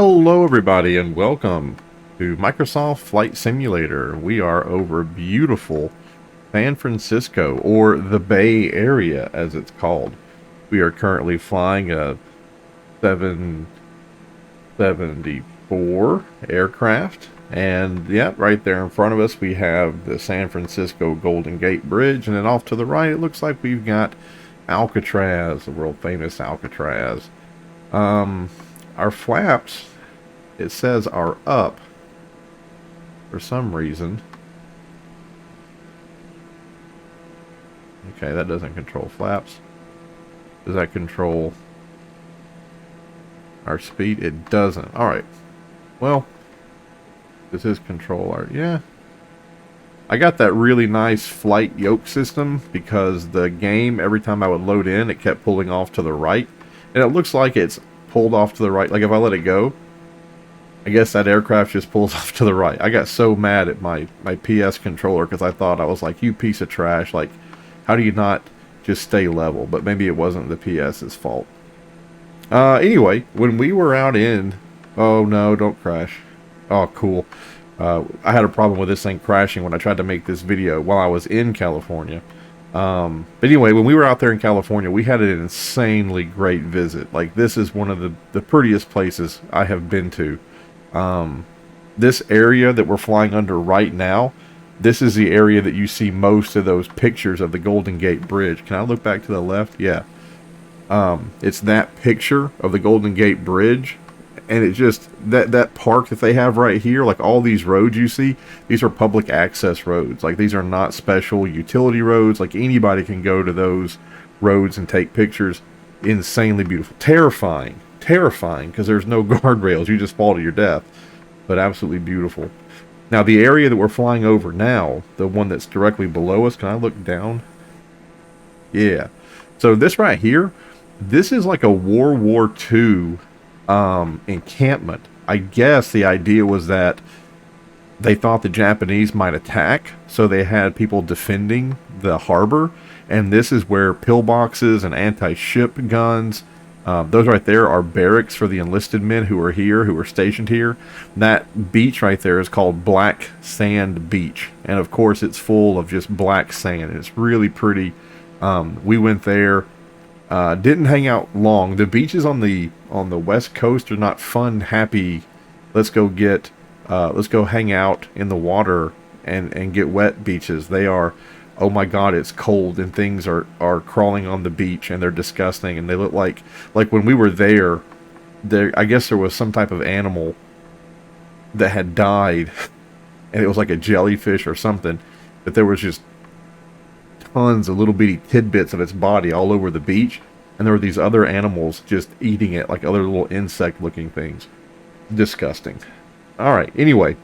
Hello everybody and welcome to Microsoft Flight Simulator. We are over beautiful San Francisco, or the Bay Area as it's called. We are currently flying a 774 aircraft, and yeah, right there in front of us we have the San Francisco Golden Gate Bridge, and then off to the right it looks like we've got Alcatraz, the world famous Alcatraz. Our flaps, it says, are up for some reason. Okay, that doesn't control flaps. Does that control our speed? It doesn't. Alright. Well, this is control our... Yeah. I got that really nice flight yoke system because the game, every time I would load in, it kept pulling off to the right. And it looks like it's pulled off to the right. Like if I let it go, I guess that aircraft just pulls off to the right. I got so mad at my PS controller because I thought, I was like, you piece of trash. Like, how do you not just stay level? But maybe it wasn't the PS's fault. Anyway, when we were out in... Oh, no, don't crash. Oh, cool. I had a problem with this thing crashing when I tried to make this video while I was in California. But anyway, when we were out there in California, we had an insanely great visit. Like, this is one of the prettiest places I have been to. This area that we're flying under right now, this is the area that you see most of those pictures of the Golden Gate Bridge. Can I look back to the left? Yeah. It's that picture of the Golden Gate Bridge, and it just, that park that they have right here, like all these roads you see, these are public access roads. Like, these are not special utility roads. Like, anybody can go to those roads and take pictures. Insanely beautiful. Terrifying, because there's no guardrails. You just fall to your death. But absolutely beautiful. Now, the area that we're flying over now, the one that's directly below us, can I look down? Yeah. So this right here, this is like a World War II encampment. I guess the idea was that they thought the Japanese might attack, so they had people defending the harbor, and this is where pillboxes and anti-ship guns, those right there are barracks for the enlisted men who are here, who are stationed here. That beach right there is called Black Sand Beach, and of course it's full of just black sand, and it's really pretty. We went there. Didn't hang out long. The beaches on the west coast are not fun, happy, let's go hang out in the water and get wet beaches. They are, oh my god, it's cold and things are crawling on the beach and they're disgusting, and they look like when we were there, I guess there was some type of animal that had died and it was like a jellyfish or something, but there was just tons of little bitty tidbits of its body all over the beach, and there were these other animals just eating it, like other little insect looking things. Disgusting. Alright, anyway,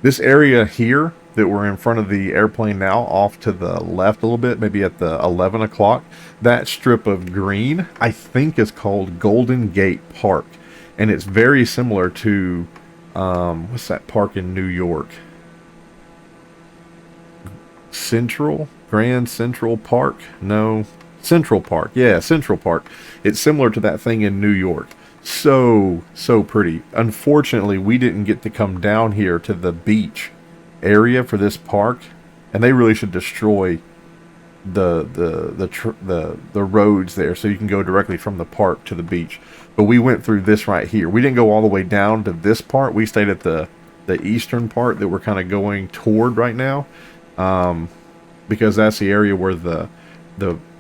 this area here that we're in front of the airplane now, off to the left a little bit, maybe at the 11 o'clock, that strip of green I think is called Golden Gate Park, and it's very similar to what's that park in New York? Grand Central Park? No, Central Park. Yeah, Central Park. It's similar to that thing in New York. So pretty. Unfortunately, we didn't get to come down here to the beach area for this park, and they really should destroy the roads there so you can go directly from the park to the beach. But we went through this right here. We didn't go all the way down to this part. We stayed at the eastern part that we're kind of going toward right now. Because that's the area where the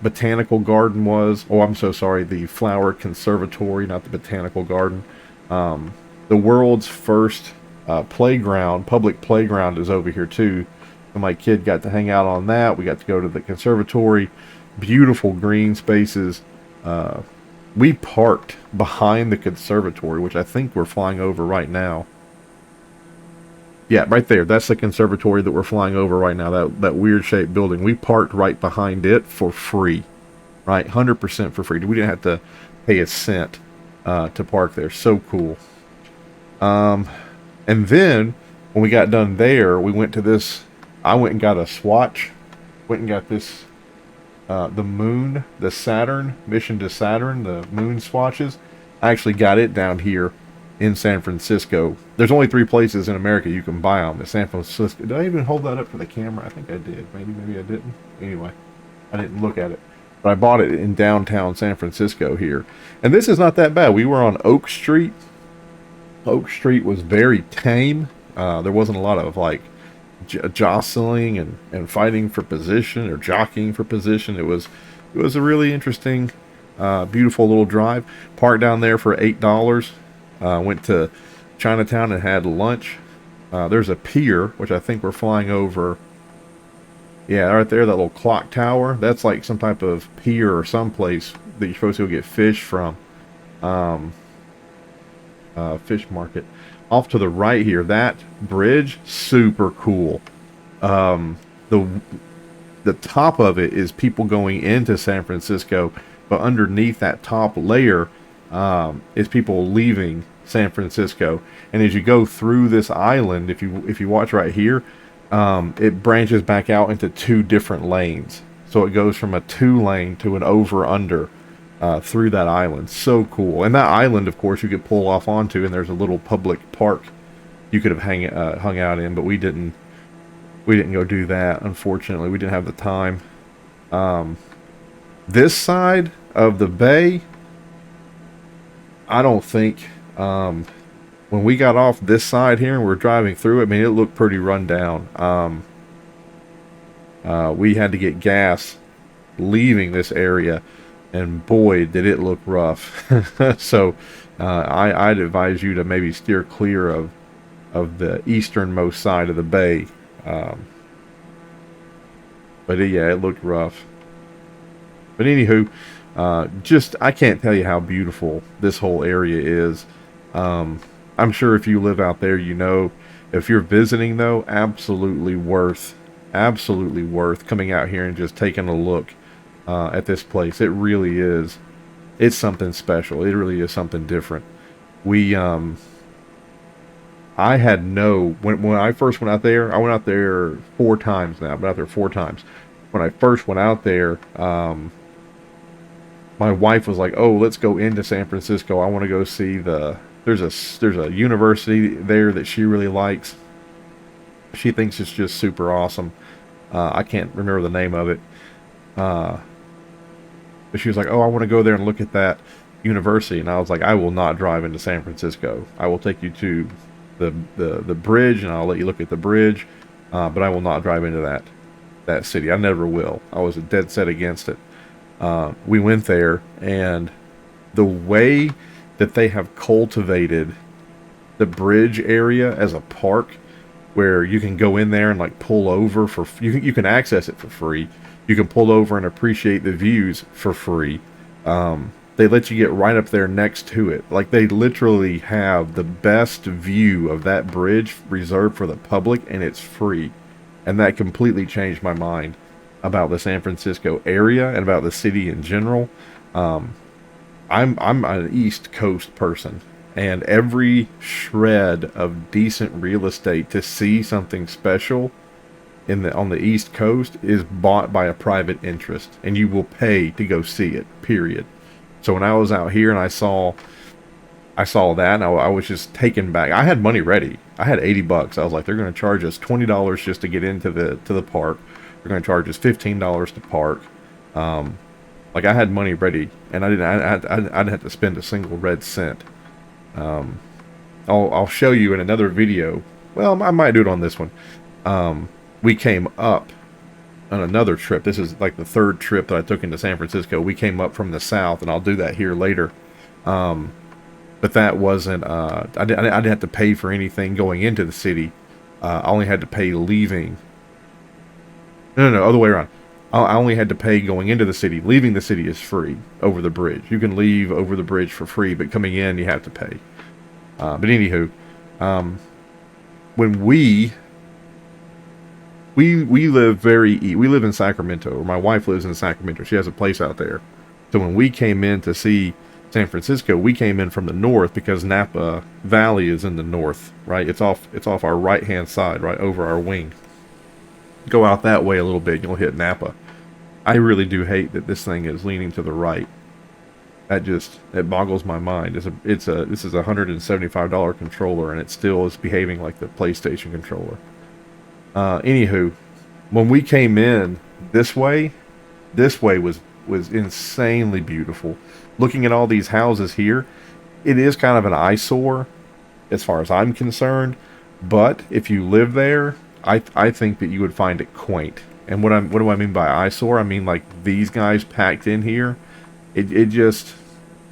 botanical garden was. Oh, I'm so sorry, the flower conservatory, not the botanical garden. The world's first public playground is over here too. So my kid got to hang out on that. We got to go to the conservatory. Beautiful green spaces. We parked behind the conservatory, which I think we're flying over right now. Yeah, right there. That's the conservatory that we're flying over right now. That weird shaped building. We parked right behind it for free. Right? 100% for free. We didn't have to pay a cent to park there. So cool. And then, when we got done there, we went to this... I went and got a swatch. Went and got this the moon, the Saturn, mission to Saturn, the moon swatches. I actually got it down here in San Francisco. There's only 3 places in America you can buy them. It's San Francisco. Did I even hold that up for the camera? I think I did. Maybe I didn't. Anyway, I didn't look at it. But I bought it in downtown San Francisco here. And this is not that bad. We were on Oak Street. Oak Street was very tame. There wasn't a lot of like jostling and fighting for position or jockeying for position. It was a really interesting, beautiful little drive. Parked down there for $8. Went to Chinatown and had lunch. There's a pier, which I think we're flying over. Yeah, right there, that little clock tower. That's like some type of pier or someplace that you're supposed to go get fish from. Fish market. Off to the right here, that bridge, super cool. The top of it is people going into San Francisco, but underneath that top layer is people leaving San Francisco. And as you go through this island, if you watch right here, it branches back out into 2 different lanes. So it goes from a 2-lane to an over-under through that island. So cool. And that island, of course, you could pull off onto, and there's a little public park you could have hung out in, but we didn't go do that, unfortunately. We didn't have the time. This side of the bay, I don't think, when we got off this side here and we're driving through, I mean, it looked pretty run down. We had to get gas leaving this area, and boy, did it look rough. So I'd advise you to maybe steer clear of the easternmost side of the bay. But yeah, it looked rough. But anywho, I can't tell you how beautiful this whole area is. I'm sure if you live out there, you know. If you're visiting, though, absolutely worth coming out here and just taking a look at this place. It really is. It's something special. It really is something different. I had when I first went out there, I went out there 4 times now. I've been out there 4 times. When I first went out there, my wife was like, "Oh, let's go into San Francisco. I want to go see there's a university there that she really likes. She thinks it's just super awesome. I can't remember the name of it. But she was like, "Oh, I want to go there and look at that university." And I was like, "I will not drive into San Francisco. I will take you to the bridge, and I'll let you look at the bridge, but I will not drive into that city. I never will." I was dead set against it. We went there, and the way that they have cultivated the bridge area as a park, where you can go in there and like pull over you can access it for free. You can pull over and appreciate the views for free. They let you get right up there next to it. Like, they literally have the best view of that bridge reserved for the public, and it's free. And that completely changed my mind about the San Francisco area and about the city in general. I'm an East Coast person, and every shred of decent real estate to see something special on the East Coast is bought by a private interest, and you will pay to go see it, period. So when I was out here and I saw that, and I was just taken back. I had money ready. I had $80. I was like, they're going to charge us $20 just to get into the park. They're going to charge us $15 to park. Like, I had money ready, and I didn't have to spend a single red cent. I'll show you in another video. Well, I might do it on this one. We came up on another trip. This is like the 3rd trip that I took into San Francisco. We came up from the south, and I'll do that here later. But that wasn't, I didn't have to pay for anything going into the city. I only had to pay leaving. No, other way around. I only had to pay going into the city. Leaving the city is free over the bridge. You can leave over the bridge for free, but coming in, you have to pay. But anywho, when we live we live in Sacramento, or my wife lives in Sacramento. She has a place out there. So when we came in to see San Francisco, we came in from the north, because Napa Valley is in the north, right? It's off our right-hand side, right over our wing. Go out that way a little bit, you'll hit Napa. I really do hate that this thing is leaning to the right. It boggles my mind. This is a $175 controller, and it still is behaving like the PlayStation controller. Anywho, when we came in this way, this way was insanely beautiful. Looking at all these houses here, it is kind of an eyesore as far as I'm concerned, but if you live there, I think that you would find it quaint. And what do I mean by eyesore? I mean like these guys packed in here. It just,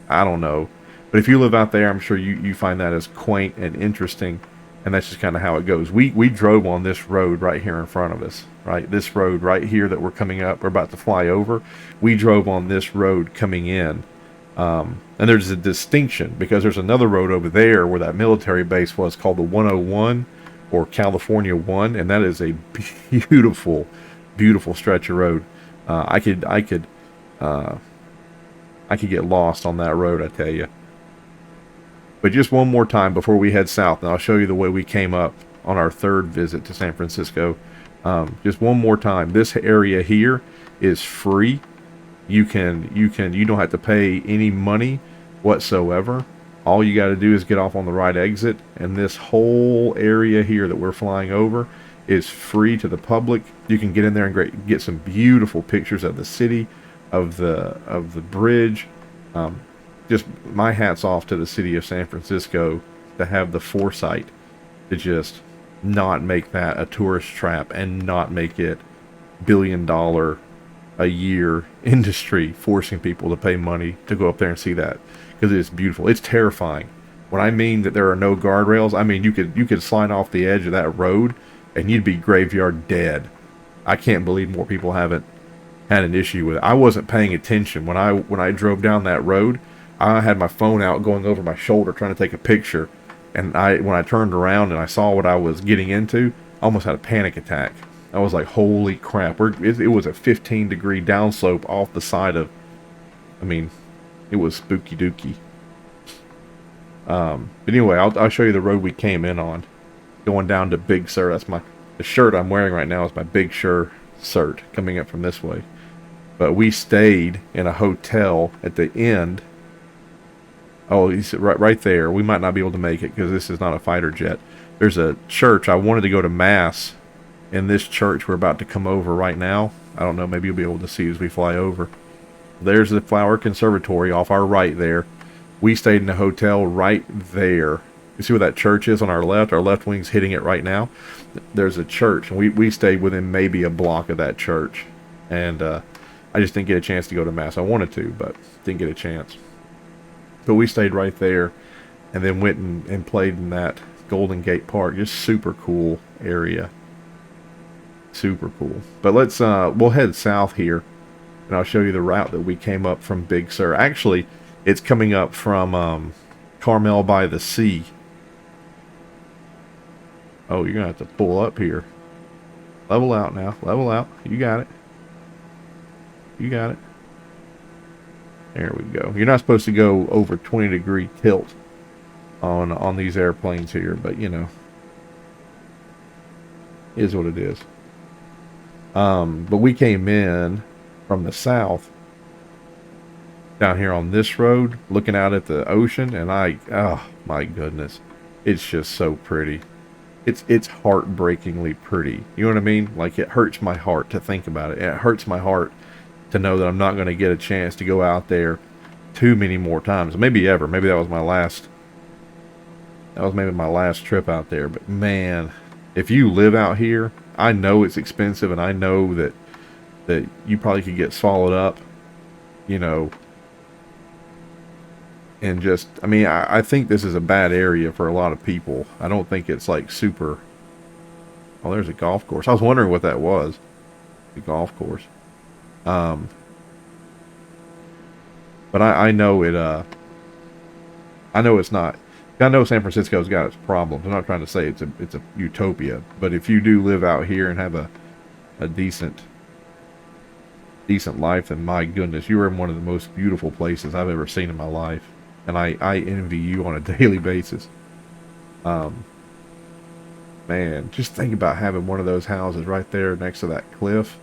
I don't know. But if you live out there, I'm sure you find that as quaint and interesting, and that's just kind of how it goes. We drove on this road right here in front of us, right? This road right here that we're coming up, we're about to fly over. We drove on this road coming in. And there's a distinction because there's another road over there where that military base was called the 101 or California 1, and that is a beautiful, beautiful stretch of road. I could get lost on that road, I tell you. But just one more time before we head south, and I'll show you the way we came up on our third visit to San Francisco. Just one more time. This area here is free. You don't have to pay any money whatsoever. All you got to do is get off on the right exit, and this whole area here that we're flying over is free to the public. You can get in there and get some beautiful pictures of the city, of the bridge. Just my hat's off to the city of San Francisco to have the foresight to just not make that a tourist trap and not make it $1 billion a year industry, forcing people to pay money to go up there and see that, because it's beautiful. It's terrifying. When I mean that there are no guardrails, I mean you could slide off the edge of that road and you'd be graveyard dead. I can't believe more people haven't had an issue with it. I wasn't paying attention when I drove down that road. I had my phone out going over my shoulder trying to take a picture, and when I turned around and I saw what I was getting into, I almost had a panic attack. I was like, holy crap. It was a 15-degree downslope off the side of, I mean, it was spooky dooky. But anyway, I'll show you the road we came in on. Going down to Big Sur. The shirt I'm wearing right now is my Big Sur shirt coming up from this way. But we stayed in a hotel at the end. Oh, he's right there. We might not be able to make it because this is not a fighter jet. There's a church. I wanted to go to Mass in this church we're about to come over right now. I don't know. Maybe you'll be able to see as we fly over. There's the Flower Conservatory off our right there. We stayed in a hotel right there. You see where that church is on our left? Our left wing's hitting it right now. There's a church, and we stayed within maybe a block of that church. And I just didn't get a chance to go to Mass. I wanted to, but didn't get a chance. But we stayed right there, and then went and played in that Golden Gate Park. Just super cool area. Super cool. But we'll head south here, and I'll show you the route that we came up from Big Sur. Actually, it's coming up from Carmel by the Sea. Oh, you're going to have to pull up here. Level out now. Level out. You got it. You got it. There we go. You're not supposed to go over 20-degree tilt on these airplanes here, but you know, is what it is. But we came in from the south down here on this road, looking out at the ocean, and oh my goodness, it's just so pretty. It's heartbreakingly pretty. You know what I mean? Like, it hurts my heart to think about it. It hurts my heart to know that I'm not going to get a chance to go out there too many more times. Maybe ever. Maybe that was my last. That was maybe my last trip out there. But man, if you live out here, I know it's expensive, and I know that you probably could get swallowed up, you know. And just, I mean, I think this is a bad area for a lot of people. I don't think it's like super. Oh, there's a golf course. I was wondering what that was. The golf course. But I know it. I know it's not. I know San Francisco's got its problems. I'm not trying to say it's a utopia, but if you do live out here and have a decent life, then my goodness, you are in one of the most beautiful places I've ever seen in my life, and I envy you on a daily basis. Man, just think about having one of those houses right there next to that cliff.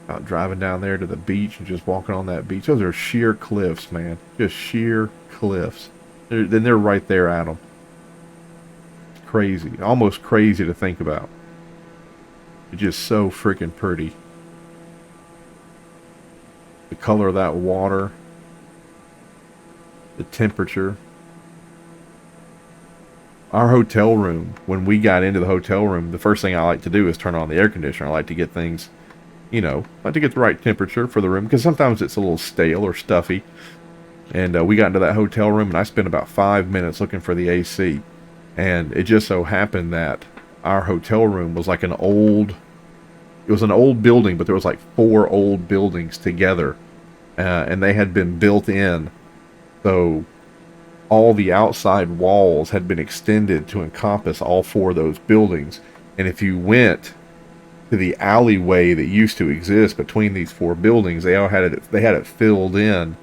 Out driving down there to the beach and just walking on that beach. Those are sheer cliffs, man. Just sheer cliffs. Then they're right there at them. Crazy. Almost crazy to think about. It's just so freaking pretty. The color of that water. The temperature. Our hotel room, when we got into the hotel room, the first thing I like to do is turn on the air conditioner. I like to get things, I like to get the right temperature for the room, because sometimes it's a little stale or stuffy. And we got into that hotel room, and I spent about 5 minutes looking for the AC. And it just so happened that our hotel room was like it was an old building, but there was like 4 old buildings together. And they had been built in. So all the outside walls had been extended to encompass all 4 of those buildings. And if you went to the alleyway that used to exist between these 4 buildings, they had it filled in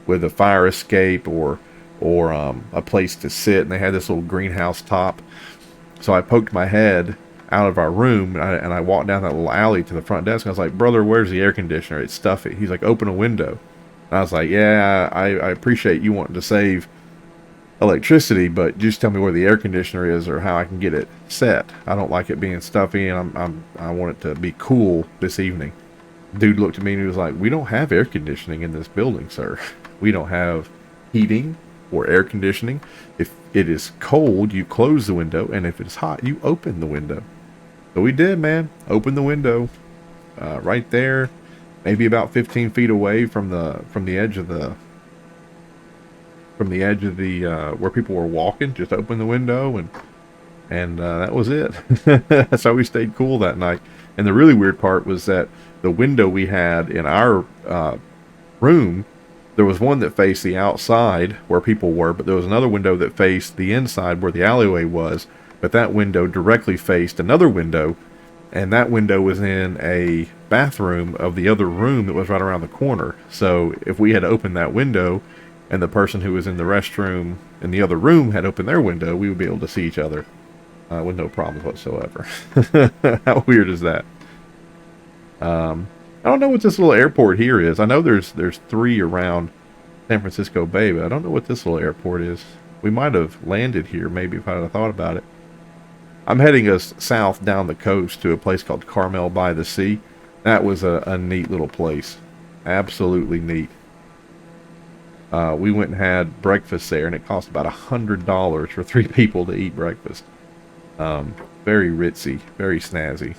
with a fire escape or a place to sit, and they had this little greenhouse top. So I poked my head out of our room, and I walked down that little alley to the front desk, and I was like, "Brother, where's the air conditioner? It's stuffy." He's like, "Open a window." And I was like, "Yeah, I appreciate you wanting to save electricity, but just tell me where the air conditioner is or how I can get it set. I don't like it being stuffy, and I want it to be cool this evening." Dude looked at me and he was like, "We don't have air conditioning in this building, sir. We don't have heating or air conditioning. If it is cold, you close the window, and if it's hot, you open the window." So we did, man. Open the window right there, maybe about 15 feet away from the edge of the where people were walking. Just open the window, and that was it. That's how we stayed cool that night. And the really weird part was that the window we had in our room, there was one that faced the outside where people were, but there was another window that faced the inside where the alleyway was. But that window directly faced another window, and that window was in a bathroom of the other room that was right around the corner. So if we had opened that window, and the person who was in the restroom in the other room had opened their window, we would be able to see each other with no problems whatsoever. How weird is that? I don't know what this little airport here is. I know there's 3 around San Francisco Bay, but I don't know what this little airport is. We might have landed here maybe if I had thought about it. I'm heading us south down the coast to a place called Carmel by the Sea. That was a neat little place. Absolutely neat. We went and had breakfast there, and it cost about $100 for 3 people to eat breakfast. Very ritzy, very snazzy.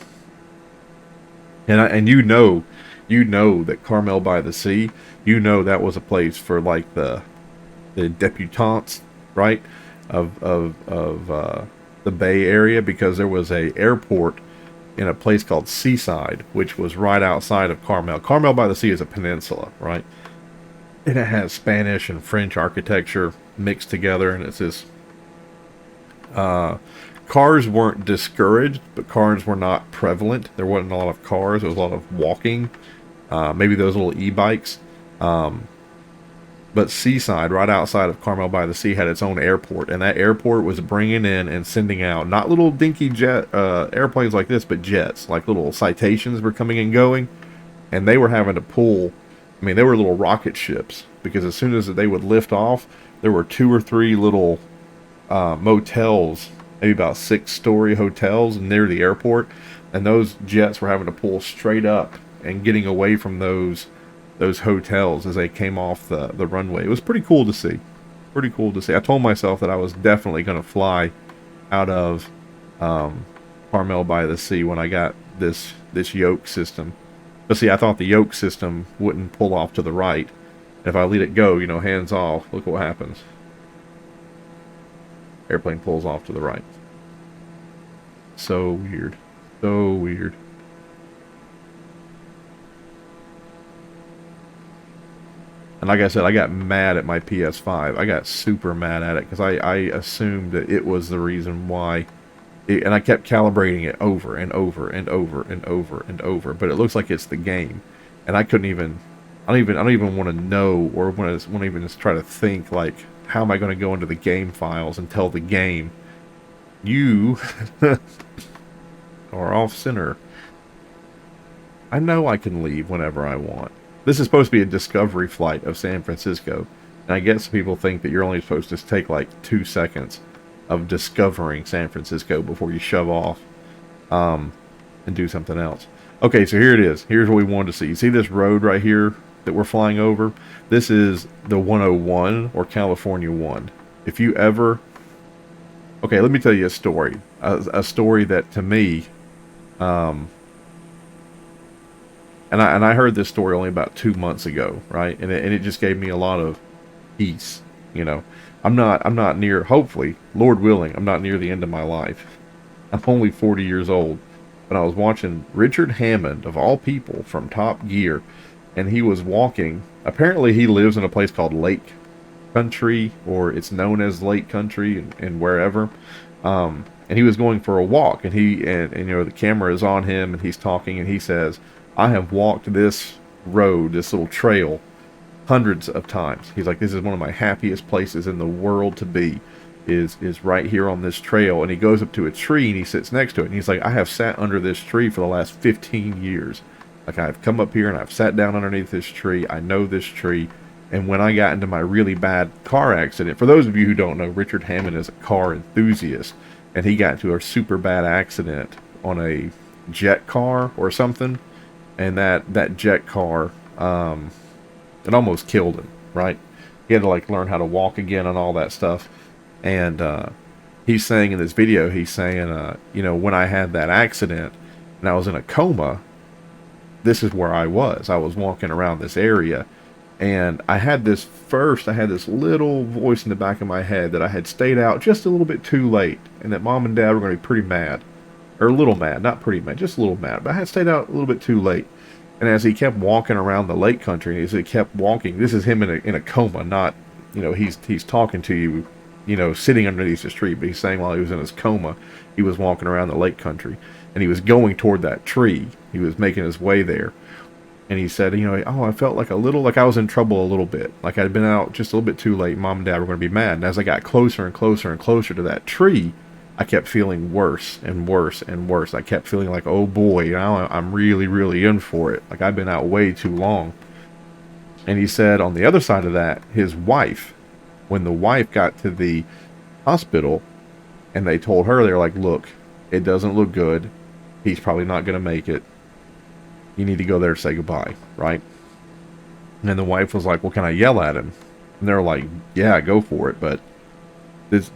And you know that Carmel by the Sea, that was a place for like the debutantes, right, of the Bay Area, because there was a airport in a place called Seaside, which was right outside of Carmel. Carmel by the Sea is a peninsula, right? And it has Spanish and French architecture mixed together, and it's this. Cars weren't discouraged, but cars were not prevalent. There wasn't a lot of cars. There was a lot of walking. Maybe those little e-bikes. But Seaside, right outside of Carmel by the Sea, had its own airport, and that airport was bringing in and sending out not little dinky jet airplanes like this, but jets, like little Citations were coming and going, and they were having to pull. I mean, they were little rocket ships, because as soon as they would lift off, there were 2 or 3 little motels, maybe about 6-story hotels near the airport, and those jets were having to pull straight up and getting away from those hotels as they came off the runway. It was pretty cool to see. Pretty cool to see. I told myself that I was definitely going to fly out of Carmel by the Sea when I got this yoke system. But see, I thought the yoke system wouldn't pull off to the right. If I let it go, hands off, look what happens. Airplane pulls off to the right. So weird. So weird. And like I said, I got mad at my PS5. I got super mad at it because I assumed that it was the reason why. And I kept calibrating it over and over and over and over and over. But it looks like it's the game. And I couldn't even... I don't even want to know, or want to even just try to think, like, how am I going to go into the game files and tell the game, you are off center. I know I can leave whenever I want. This is supposed to be a discovery flight of San Francisco. And I guess people think that you're only supposed to take like 2 seconds of discovering San Francisco before you shove off and do something else. Okay, so here it is. Here's what we wanted to see. You see this road right here that we're flying over? This is the 101 or California 1. If you ever... Okay, let me tell you a story. A story that to me... And I heard this story only about 2 months ago, right? And it just gave me a lot of peace. You know, I'm not near. Hopefully, Lord willing, I'm not near the end of my life. I'm only 40 years old, but I was watching Richard Hammond of all people from Top Gear, and he was walking. Apparently, he lives in a place called Lake Country, or it's known as Lake Country, and wherever. And he was going for a walk, and you know, the camera is on him, and he's talking, and he says, I have walked this road, this little trail, hundreds of times. He's like, this is one of my happiest places in the world to be, is right here on this trail. And he goes up to a tree and he sits next to it. And he's like, I have sat under this tree for the last 15 years. Like, I've come up here and I've sat down underneath this tree. I know this tree. And when I got into my really bad car accident, for those of you who don't know, Richard Hammond is a car enthusiast. And he got into a super bad accident on a jet car or something. And that jet car, it almost killed him, right? He had to like learn how to walk again and all that stuff. And he's saying in this video, he's saying, you know, when I had that accident and I was in a coma, this is where I was. I was walking around this area, and I had this little voice in the back of my head that I had stayed out just a little bit too late, and that mom and dad were going to be pretty mad. Or a little mad, not pretty mad, just a little mad. But I had stayed out a little bit too late. And as he kept walking around the lake country, as he kept walking, this is him in a coma, not, you know, he's talking to you, you know, sitting underneath this tree. But he's saying while he was in his coma, he was walking around the lake country. And he was going toward that tree. He was making his way there. And he said, you know, oh, I felt like I was in trouble a little bit. Like I'd been out just a little bit too late. Mom and dad were going to be mad. And as I got closer and closer and closer to that tree, I kept feeling worse and worse and worse. I kept feeling like, oh boy, now I'm really, really in for it. Like I've been out way too long. And he said on the other side of that, his wife, when the wife got to the hospital and they told her, they're like, look, it doesn't look good. He's probably not going to make it. You need to go there to say goodbye, right? And then the wife was like, well, can I yell at him? And they're like, yeah, go for it, but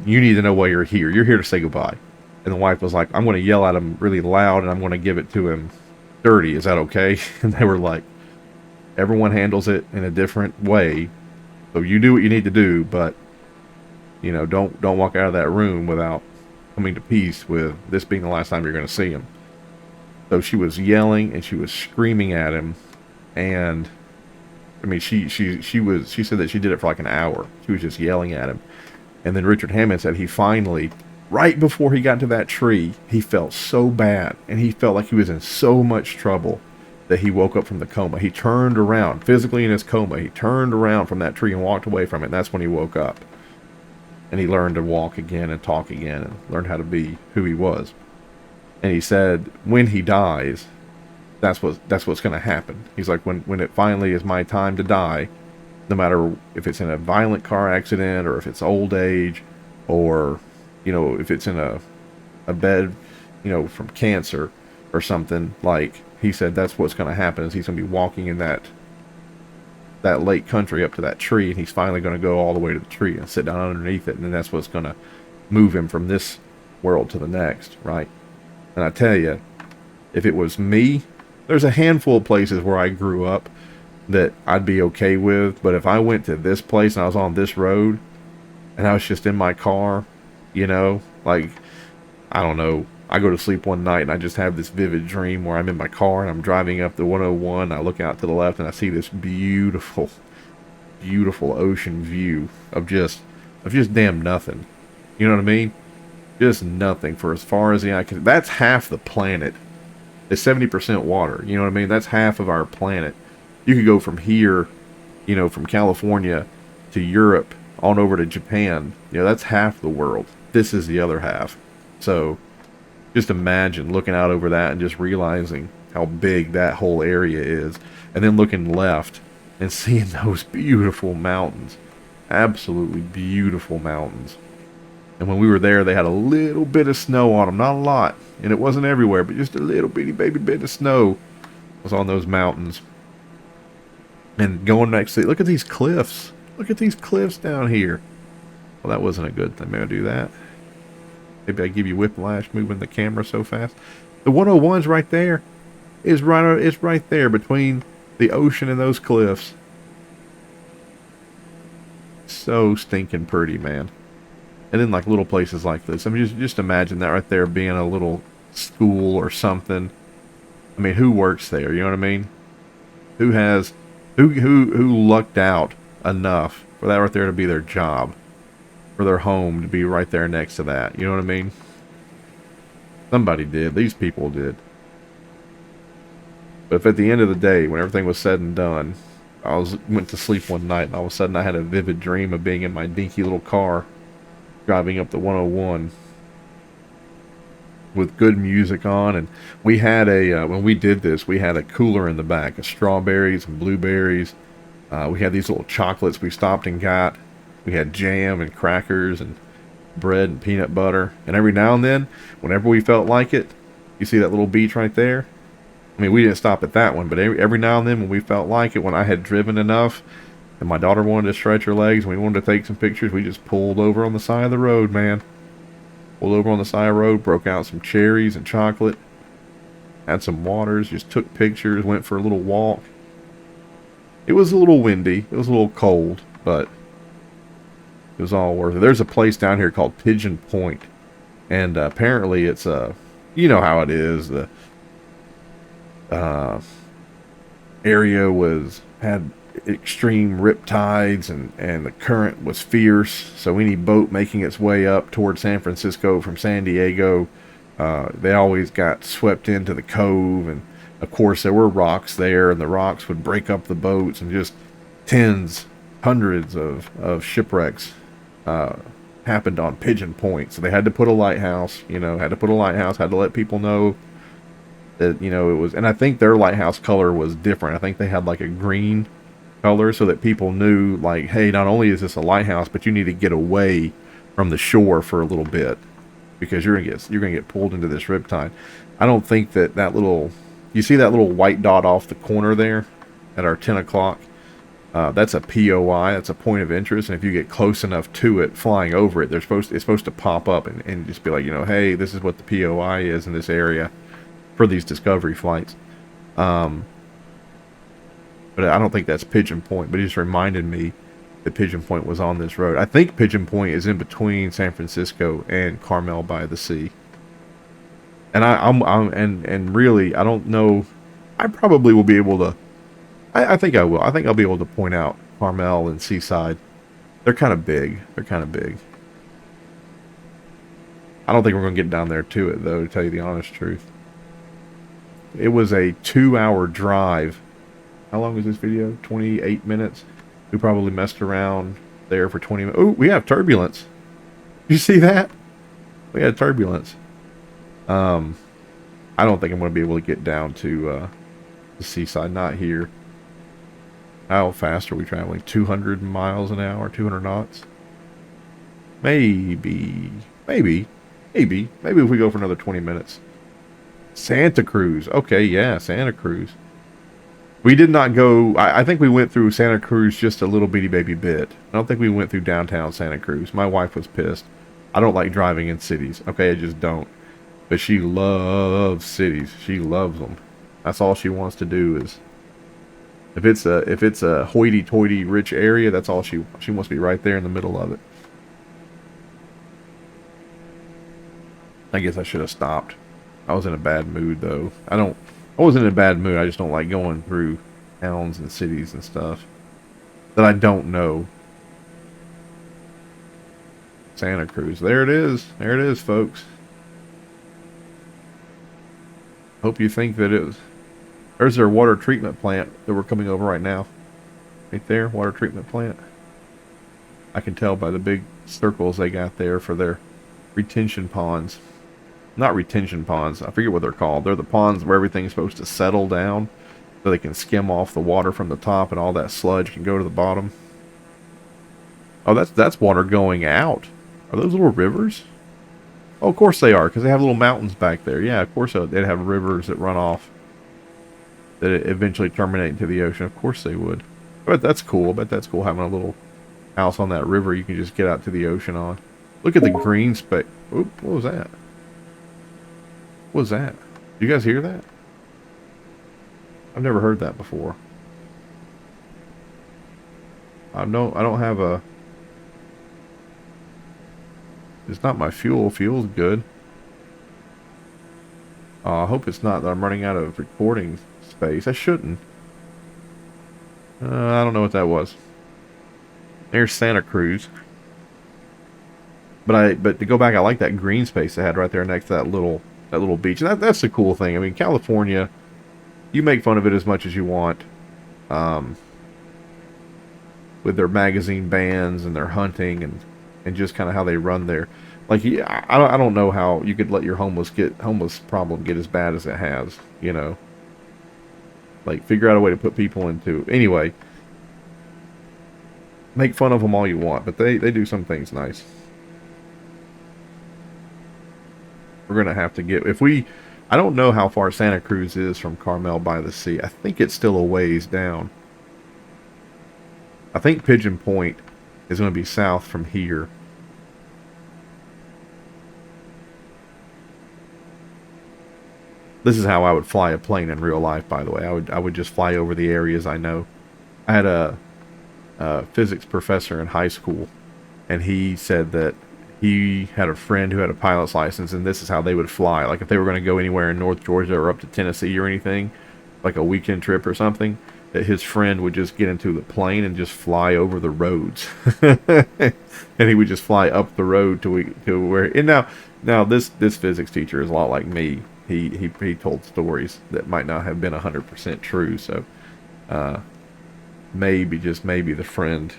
you need to know why you're here. You're here to say goodbye. And the wife was like, I'm going to yell at him really loud, and I'm going to give it to him dirty. Is that okay? And they were like, everyone handles it in a different way. So you do what you need to do, but, you know, don't walk out of that room without coming to peace with this being the last time you're going to see him. So she was yelling and she was screaming at him, and I mean, she said that she did it for like an hour. She was just yelling at him. And then Richard Hammond said he finally, right before he got to that tree, he felt so bad, and he felt like he was in so much trouble that he woke up from the coma. He turned around, physically in his coma, he turned around from that tree and walked away from it, and that's when he woke up. And he learned to walk again and talk again and learned how to be who he was. And he said, when he dies, that's what's going to happen. He's like, when it finally is my time to die, no matter if it's in a violent car accident or if it's old age or, you know, if it's in a bed, you know, from cancer or something, like he said, that's what's going to happen is he's going to be walking in that lake country up to that tree, and he's finally going to go all the way to the tree and sit down underneath it, and then that's what's going to move him from this world to the next, right? And I tell you, if it was me, there's a handful of places where I grew up that I'd be okay with, but if I went to this place and I was on this road and I was just in my car, you know, like, I don't know, I go to sleep one night and I just have this vivid dream where I'm in my car and I'm driving up the 101, I look out to the left and I see this beautiful, beautiful ocean view of just damn nothing. You know what I mean? Just nothing for as far as the eye can. That's half the planet. It's 70% water. You know what I mean? That's half of our planet. You could go from here, you know, from California to Europe on over to Japan. You know, that's half the world. This is the other half. So just imagine looking out over that and just realizing how big that whole area is. And then looking left and seeing those beautiful mountains. Absolutely beautiful mountains. And when we were there, they had a little bit of snow on them. Not a lot. And it wasn't everywhere, but just a little bitty baby bit of snow was on those mountains. And going next to, look at these cliffs. Look at these cliffs down here. Well, that wasn't a good thing. Maybe I do that. Maybe I give you whiplash moving the camera so fast. The 101's right there. It's right there between the ocean and those cliffs. So stinking pretty, man. And then like little places like this. I mean, just imagine that right there being a little school or something. I mean, who works there? You know what I mean? Who has, who lucked out enough for that right there to be their job, for their home to be right there next to that? You know what I mean? Somebody did. These people did. But if at the end of the day, when everything was said and done, went to sleep one night and all of a sudden I had a vivid dream of being in my dinky little car driving up the 101 with good music on, and we had a when we did this, we had a cooler in the back of strawberries and blueberries. We had these little chocolates we stopped and got. We had jam and crackers and bread and peanut butter. And every now and then, whenever we felt like it, you see that little beach right there? I mean, we didn't stop at that one, but every now and then when we felt like it, when I had driven enough and my daughter wanted to stretch her legs and we wanted to take some pictures, we just pulled over on the side of the road, man. Pulled over on the side of the road, broke out some cherries and chocolate, had some waters, just took pictures, went for a little walk. It was a little windy, it was a little cold, but it was all worth it. There's a place down here called Pigeon Point, and apparently it's you know how it is. The area had extreme rip tides, and the current was fierce, so any boat making its way up towards San Francisco from San Diego, they always got swept into the cove. And of course there were rocks there, and the rocks would break up the boats, and just hundreds of shipwrecks happened on Pigeon Point. So they had to put a lighthouse, had to let people know that, it was. And I think their lighthouse color was different. I think they had like a green color so that people knew, like, hey, not only is this a lighthouse, but you need to get away from the shore for a little bit, because you're gonna get pulled into this riptide. I don't think that little, you see that little white dot off the corner there at our 10 o'clock, that's a POI, that's a point of interest. And if you get close enough to it, flying over it, it's supposed to pop up and just be like, hey, this is what the POI is in this area for these discovery flights. But I don't think that's Pigeon Point, but he just reminded me that Pigeon Point was on this road. I think Pigeon Point is in between San Francisco and Carmel by the Sea. And and really, I don't know, I probably will be able to, I think I will. I think I'll be able to point out Carmel and Seaside. They're kind of big. I don't think we're going to get down there to it, though, to tell you the honest truth. It was a 2-hour drive. How long was this video? 28 minutes. We probably messed around there for 20 minutes. Oh, we have turbulence. You see that? We had turbulence. I don't think I'm going to be able to get down to the Seaside. Not here. How fast are we traveling? 200 miles an hour? 200 knots? Maybe if we go for another 20 minutes. Santa Cruz. Okay, yeah, Santa Cruz. We did not go, I think we went through Santa Cruz just a little bitty baby bit. I don't think we went through downtown Santa Cruz. My wife was pissed. I don't like driving in cities. Okay, I just don't. But she loves cities. She loves them. That's all she wants to do is, if it's a hoity-toity rich area, that's all she wants to be right there in the middle of it. I guess I should have stopped. I was in a bad mood, though. I wasn't in a bad mood. I just don't like going through towns and cities and stuff that I don't know. Santa Cruz. There it is. There it is, folks. Hope you think that it was. There's their water treatment plant that we're coming over right now. Right there, water treatment plant. I can tell by the big circles they got there for their retention ponds. not retention ponds. I forget what they're called. They're the ponds where everything's supposed to settle down, so they can skim off the water from the top, and all that sludge can go to the bottom. Oh, that's water going out. Are those little rivers? Oh, of course they are, because they have little mountains back there. Yeah, of course they'd have rivers that run off that eventually terminate into the ocean. Of course they would. I bet that's cool. I bet that's cool having a little house on that river you can just get out to the ocean on. Look at the green space. Oop, what was that? What was that? You guys hear that? I've never heard that before. I don't have a... It's not my fuel. Fuel's good. I hope it's not that I'm running out of recording space. I shouldn't. I don't know what that was. There's Santa Cruz. But to go back, I like that green space they had right there next to that little beach. And that's the cool thing. I mean, California, you make fun of it as much as you want, with their magazine bans and their hunting and just kind of how they run there. Like, yeah, I don't know how you could let your homeless problem get as bad as it has. You know, like, figure out a way to put people into. Anyway, make fun of them all you want, but they do some things nice. We're gonna have to get I don't know how far Santa Cruz is from Carmel by the Sea. I think it's still a ways down. I think Pigeon Point is going to be south from here. This is how I would fly a plane in real life, by the way. I would just fly over the areas I know. I had a physics professor in high school, and he said that he had a friend who had a pilot's license, and this is how they would fly. Like, if they were going to go anywhere in North Georgia or up to Tennessee or anything, like a weekend trip or something, that his friend would just get into the plane and just fly over the roads. And he would just fly up the road to where... And now this physics teacher is a lot like me. He told stories that might not have been 100% true, so maybe, just maybe, the friend...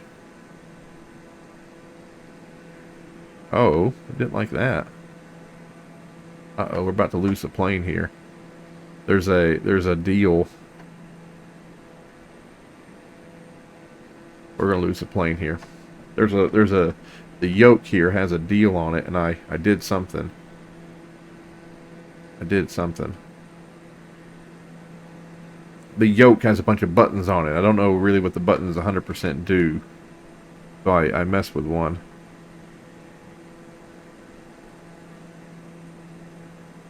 Oh, I didn't like that. Uh-oh, we're about to lose the plane here. There's a deal. We're gonna lose the plane here. The yoke here has a deal on it, and I did something. The yoke has a bunch of buttons on it. I don't know really what the buttons 100% do. So I messed with one.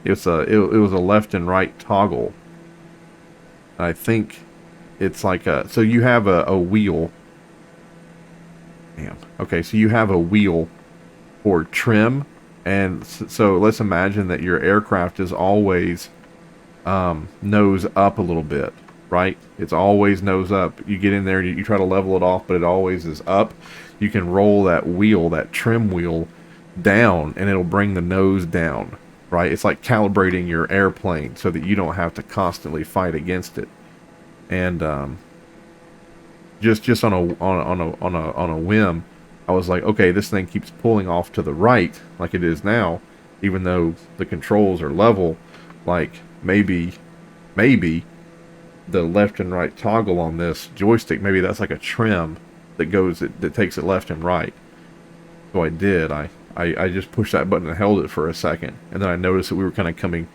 It was a left and right toggle. I think it's like so you have a wheel. Damn. Okay, so you have a wheel for trim, and so let's imagine that your aircraft is always nose up a little bit, right? It's always nose up. You get in there, you try to level it off, but it always is up. You can roll that wheel, that trim wheel, down, and it'll bring the nose down. Right, it's like calibrating your airplane so that you don't have to constantly fight against it. And just on a whim, I was like, okay, this thing keeps pulling off to the right like it is now, even though the controls are level. Like, maybe the left and right toggle on this joystick, maybe that's like a trim that takes it left and right. So I did. I just pushed that button and held it for a second, and then I noticed that we were kind of coming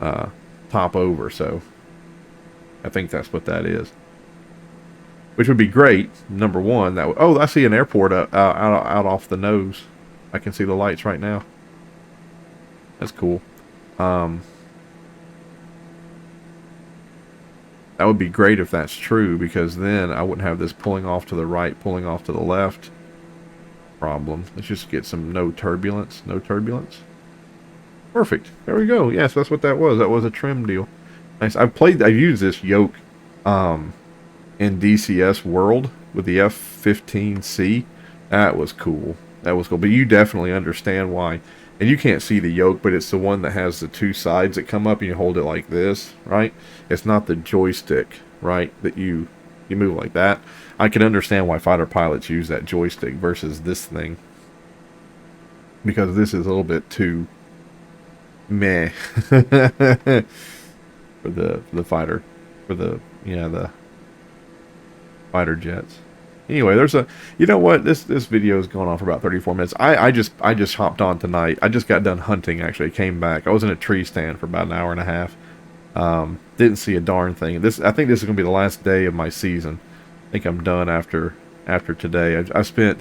top over, so I think that's what that is. Which would be great, number one. Oh, I see an airport out off the nose. I can see the lights right now. That's cool. That would be great if that's true, because then I wouldn't have this pulling off to the right, pulling off to the left problem. Let's just get some no turbulence. Perfect. There we go. Yes, that's what that was. That was a trim deal. Nice. I've used this yoke in DCS World with the F-15C. That was cool. But you definitely understand why. And you can't see the yoke, but it's the one that has the two sides that come up and you hold it like this, right? It's not the joystick, right, that you move like that. I can understand why fighter pilots use that joystick versus this thing, because this is a little bit too Meh. For the fighter. For the, yeah, the fighter jets. Anyway, there's a, you know what, this video is going on for about 34 minutes. I just hopped on tonight. I just got done hunting. Actually, came back. I was in a tree stand for about an hour and a half. Didn't see a darn thing. I think this is gonna be the last day of my season. I think I'm done after today. I spent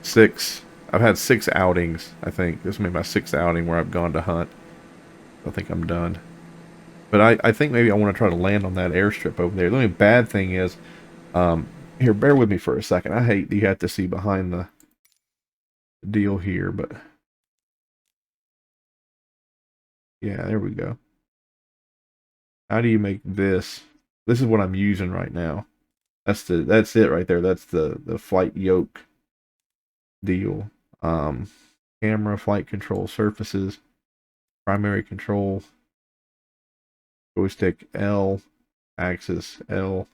six. I've had 6 outings. I think this may be my 6th outing where I've gone to hunt. I think I'm done. But I think maybe I want to try to land on that airstrip over there. The only bad thing is, here, bear with me for a second. I hate that you have to see behind the deal here, but yeah, there we go. How do you make this? This is what I'm using right now. That's it right there. That's the flight yoke deal. Um, Camera, flight control surfaces, primary control, joystick L, axis L.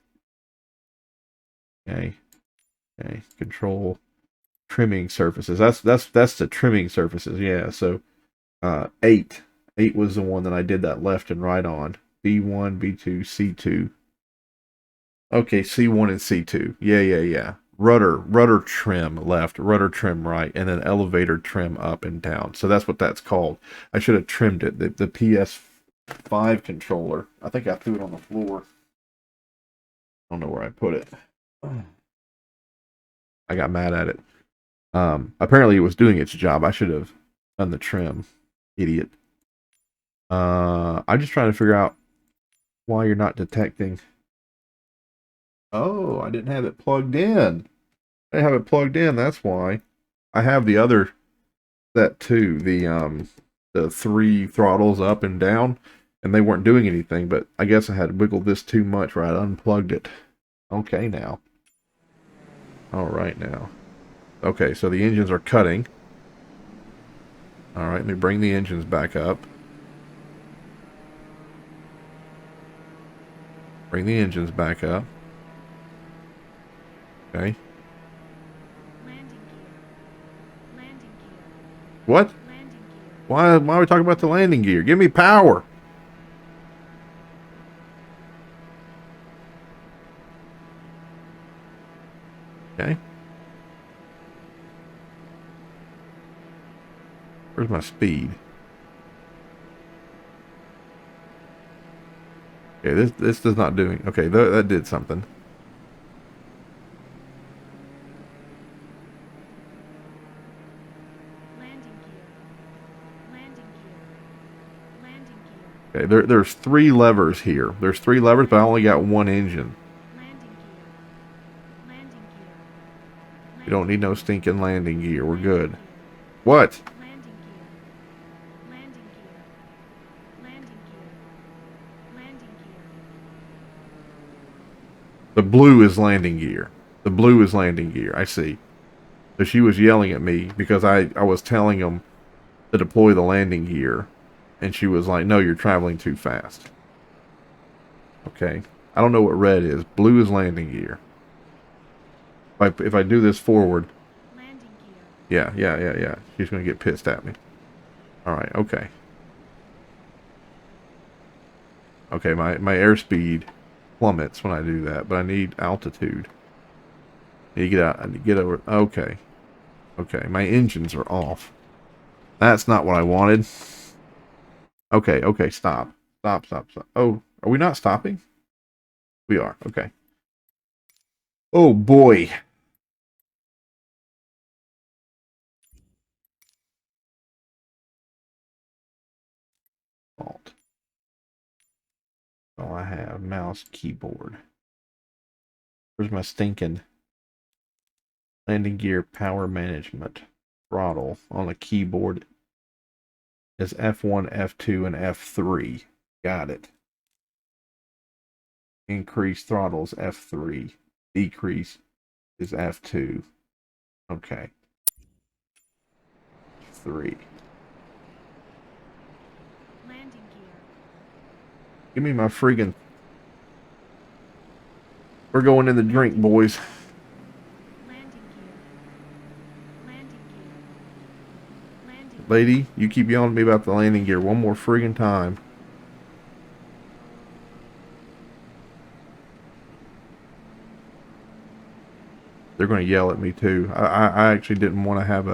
Okay, okay, control trimming surfaces. That's the trimming surfaces. Yeah, so 8 was the one that I did that left and right on. B1, B2, C2. Okay, C1 and C2. Yeah. Rudder trim left, rudder trim right, and then elevator trim up and down. So that's what that's called. I should have trimmed it. The PS5 controller, I think I threw it on the floor. I don't know where I put it. I got mad at it. Apparently it was doing its job. I should have done the trim. Idiot. I'm just trying to figure out why you're not detecting. Oh, I didn't have it plugged in. I didn't have it plugged in, that's why. I have the other set too, the 3 throttles up and down, and they weren't doing anything, but I guess I had wiggled this too much where I unplugged it. Okay now. Alright now. Okay, so the engines are cutting. Alright, let me bring the engines back up. Bring the engines back up. Okay. Landing gear. Landing gear. What? Landing gear. Why are we talking about the landing gear? Give me power! Okay. Where's my speed? Okay, this does not doing. Okay, that did something. Landing gear. Landing gear. Landing gear. Okay, there's 3 levers here. There's 3 levers, but I only got 1 engine. Landing gear. Landing gear. You don't need no stinking landing gear. We're Landing good. gear. What? Landing gear. Landing gear. Landing gear. Landing gear. The blue is landing gear. The blue is landing gear. I see. So she was yelling at me because I was telling them to deploy the landing gear, and she was like, "No, you're traveling too fast." Okay. I don't know what red is. Blue is landing gear. If I do this forward, Landing gear. yeah. She's gonna get pissed at me. All right. Okay. Okay. My airspeed plummets when I do that, but I need altitude. I need to get out. I need to get over. Okay. Okay. My engines are off. That's not what I wanted. Okay. Stop. Stop. Oh, are we not stopping? We are. Okay. Oh boy. Alt. Oh, I have mouse, keyboard. Where's my stinking landing gear power management? Throttle on the keyboard is F1, F2, and F3. Got it. Increase throttles F3. Decrease is F2. Okay. 3. Landing gear. Give me my friggin'. We're going in the drink, boys. Landing gear. Landing gear. Landing lady, you keep yelling at me about the landing gear one more friggin' time. They're going to yell at me too. I actually didn't want to have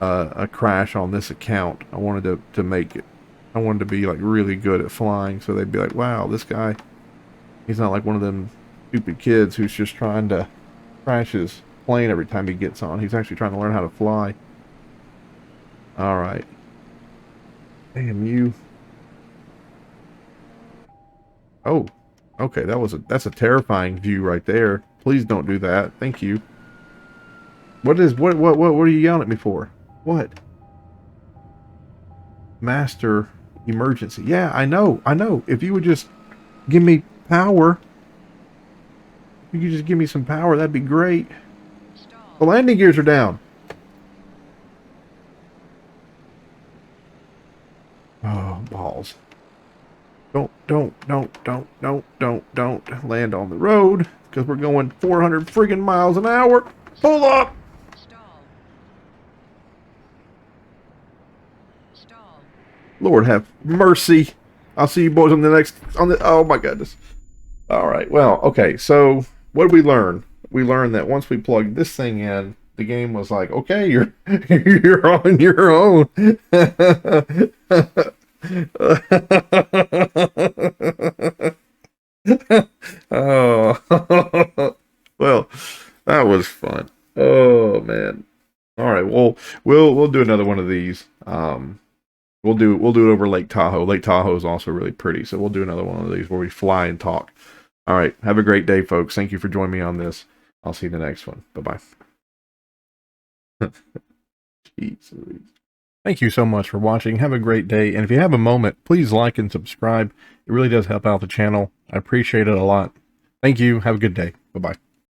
a crash on this account. I wanted to make it. I wanted to be like really good at flying, so they'd be like, "Wow, this guy, he's not like one of them stupid kids who's just trying to crash his plane every time he gets on. He's actually trying to learn how to fly." All right. Damn you. Oh, okay. That's a terrifying view right there. Please don't do that. Thank you. What are you yelling at me for? What? Master emergency. Yeah, I know. If you would just give me power, if you could just give me some power, that'd be great. The landing gears are down. Oh, balls. Don't land on the road, because we're going 400 friggin' miles an hour. Pull up! Lord have mercy. I'll see you boys on the next, oh my goodness. All right, well, okay, so what did we learn? We learned that once we plugged this thing in, the game was like, okay, you're you're on your own. Oh, well, that was fun. Oh man. All right, well, we'll do another one of these. We'll do it over Lake Tahoe. Lake Tahoe is also really pretty, so we'll do another one of these where we fly and talk. All right, have a great day, folks. Thank you for joining me on this. I'll see you in the next one. Bye bye. Jeez. Thank you so much for watching. Have a great day. And if you have a moment, please like and subscribe. It really does help out the channel. I appreciate it a lot. Thank you. Have a good day. Bye-bye.